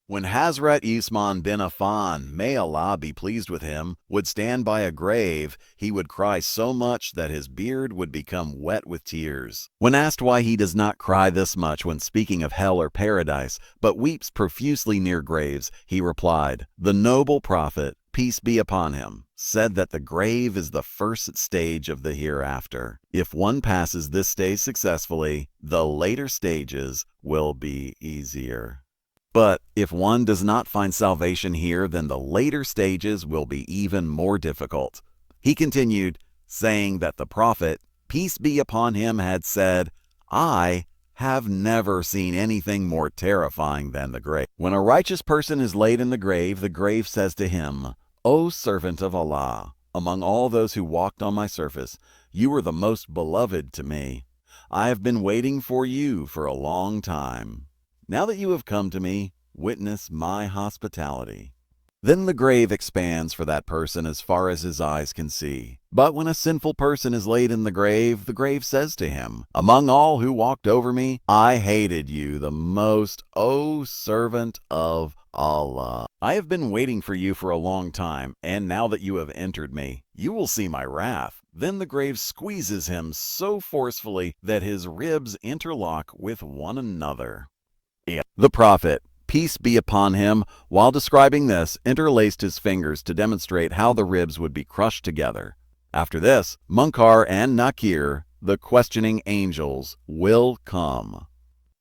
When Hazrat Usman ibn Affan, may Allah be pleased with him, would stand by a grave, he would cry so much that his beard would become wet with tears. When asked why he does not cry this much when speaking of hell or paradise, but weeps profusely near graves, he replied, "The noble Prophet, peace be upon him, said that the grave is the first stage of the hereafter. If one passes this stage successfully, the later stages will be easier. But if one does not find salvation here, then the later stages will be even more difficult." He continued, saying that the Prophet, peace be upon him, had said, "I have never seen anything more terrifying than the grave. When a righteous person is laid in the grave says to him, 'O servant of Allah, among all those who walked on my surface, you are the most beloved to me. I have been waiting for you for a long time. Now that you have come to me, witness my hospitality.' Then the grave expands for that person as far as his eyes can see. But when a sinful person is laid in the grave says to him, 'Among all who walked over me, I hated you the most, O servant of Allah. I have been waiting for you for a long time, and now that you have entered me, you will see my wrath.' Then the grave squeezes him so forcefully that his ribs interlock with one another." The Prophet, peace be upon him, while describing this, interlaced his fingers to demonstrate how the ribs would be crushed together. After this, Munkar and Nakir, the questioning angels, will come.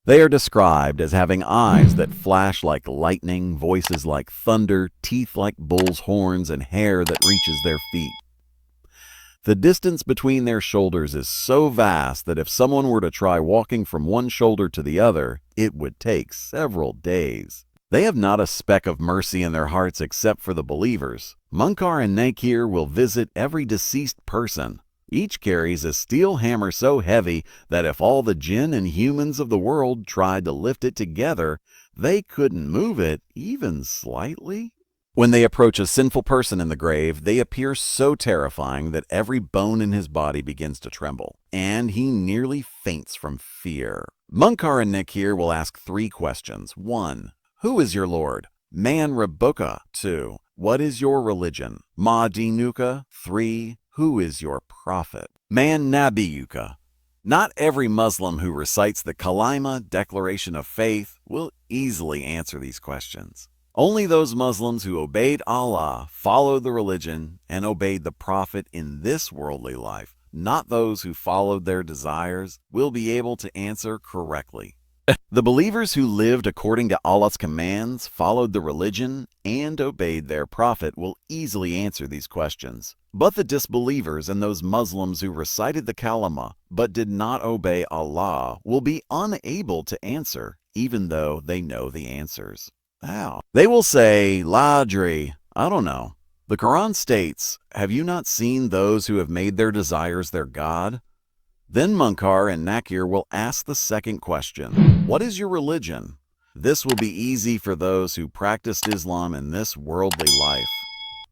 They are described as having eyes that flash like lightning, voices like thunder, teeth like bull's horns, and hair that reaches their feet. The distance between their shoulders is so vast that if someone were to try walking from one shoulder to the other, it would take several days. They have not a speck of mercy in their hearts except for the believers. Munkar and Nakir will visit every deceased person. Each carries a steel hammer so heavy that if all the jinn and humans of the world tried to lift it together, they couldn't move it even slightly. When they approach a sinful person in the grave, they appear so terrifying that every bone in his body begins to tremble, and he nearly faints from fear. Munkar and Nakir will ask 3 questions. 1. Who is your Lord? Man Rabbuka. 2. What is your religion? Ma dinuka. 3. Who is your prophet? Man nabiyuka. Not every Muslim who recites the Kalima, Declaration of Faith, will easily answer these questions. Only those Muslims who obeyed Allah, followed the religion, and obeyed the Prophet in this worldly life, not those who followed their desires, will be able to answer correctly. The believers who lived according to Allah's commands, followed the religion, and obeyed their Prophet will easily answer these questions. But the disbelievers and those Muslims who recited the Kalima but did not obey Allah will be unable to answer, even though they know the answers. How? They will say, "La adri, I don't know. The Quran states, 'Have you not seen those who have made their desires their God?'" Then Munkar and Nakir will ask the second question, "What is your religion?" This will be easy for those who practiced Islam in this worldly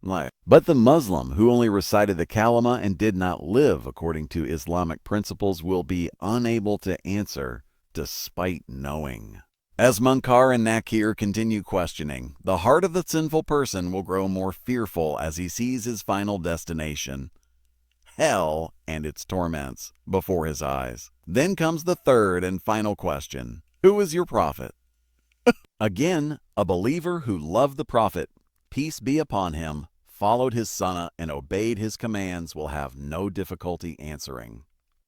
life. But the Muslim who only recited the Kalima and did not live according to Islamic principles will be unable to answer despite knowing. As Munkar and Nakir continue questioning, the heart of the sinful person will grow more fearful as he sees his final destination, hell and its torments, before his eyes. Then comes the third and final question, "Who is your prophet?" Again, a believer who loved the Prophet, peace be upon him, followed his sunnah, and obeyed his commands will have no difficulty answering.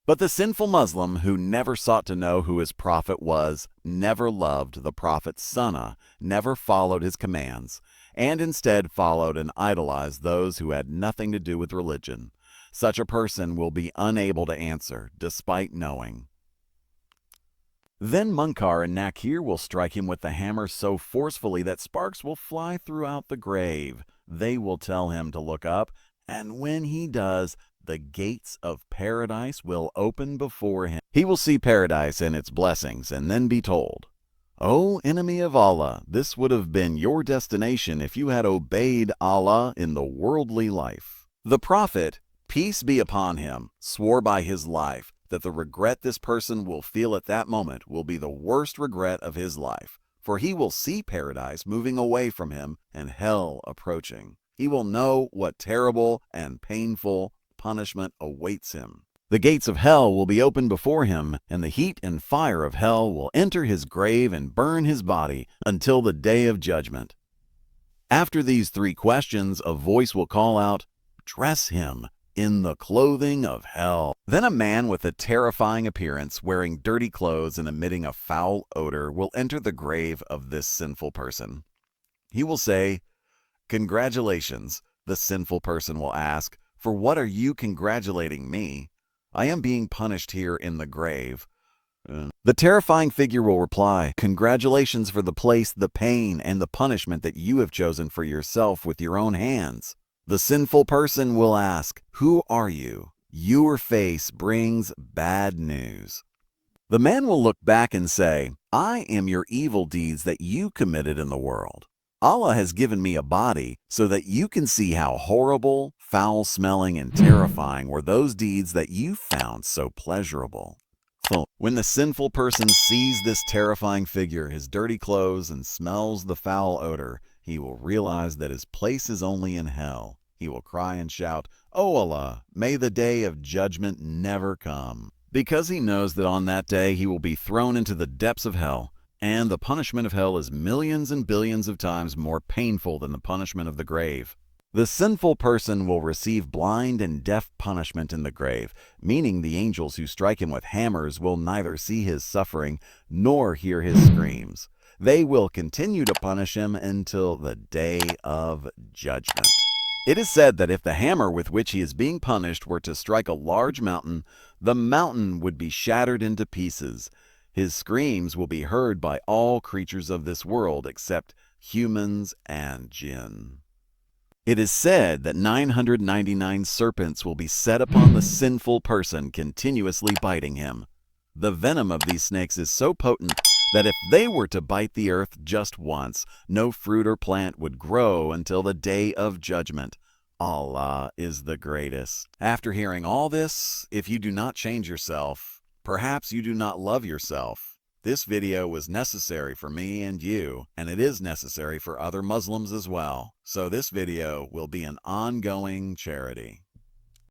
But the sinful Muslim who never sought to know who his prophet was, never loved the prophet's sunnah, never followed his commands, and instead followed and idolized those who had nothing to do with religion, such a person will be unable to answer, despite knowing. Then Munkar and Nakir will strike him with the hammer so forcefully that sparks will fly throughout the grave. They will tell him to look up, and when he does, the gates of paradise will open before him. He will see paradise and its blessings, and then be told, "O enemy of Allah, this would have been your destination if you had obeyed Allah in the worldly life." The Prophet, peace be upon him, swore by his life that the regret this person will feel at that moment will be the worst regret of his life, for he will see paradise moving away from him and hell approaching. He will know what terrible and painful punishment awaits him. The gates of hell will be opened before him, and the heat and fire of hell will enter his grave and burn his body until the day of judgment. After these 3 questions, a voice will call out, "Dress him in the clothing of hell." Then a man with a terrifying appearance, wearing dirty clothes and emitting a foul odor, will enter the grave of this sinful person. He will say, "Congratulations." The sinful person will ask, "For what are you congratulating me? I am being punished here in the grave." The terrifying figure will reply, "Congratulations for the place, the pain, and the punishment that you have chosen for yourself with your own hands." The sinful person will ask, "Who are you?" Your face brings bad news. The man will look back and say, "I am your evil deeds that you committed in the world. Allah has given me a body so that you can see how horrible, foul-smelling, and terrifying were those deeds that you found so pleasurable." When the sinful person sees this terrifying figure, his dirty clothes, and smells the foul odor, he will realize that his place is only in hell. He will cry and shout, "O Allah, may the day of judgment never come." Because he knows that on that day he will be thrown into the depths of hell, and the punishment of hell is millions and billions of times more painful than the punishment of the grave. The sinful person will receive blind and deaf punishment in the grave, meaning the angels who strike him with hammers will neither see his suffering nor hear his screams. They will continue to punish him until the day of judgment. It is said that if the hammer with which he is being punished were to strike a large mountain, the mountain would be shattered into pieces. His screams will be heard by all creatures of this world except humans and jinn. It is said that 999 serpents will be set upon the sinful person, continuously biting him. The venom of these snakes is so potent that if they were to bite the earth just once, no fruit or plant would grow until the day of judgment. Allah is the greatest. After hearing all this, if you do not change yourself, perhaps you do not love yourself. This video was necessary for me and you, and it is necessary for other Muslims as well. So this video will be an ongoing charity.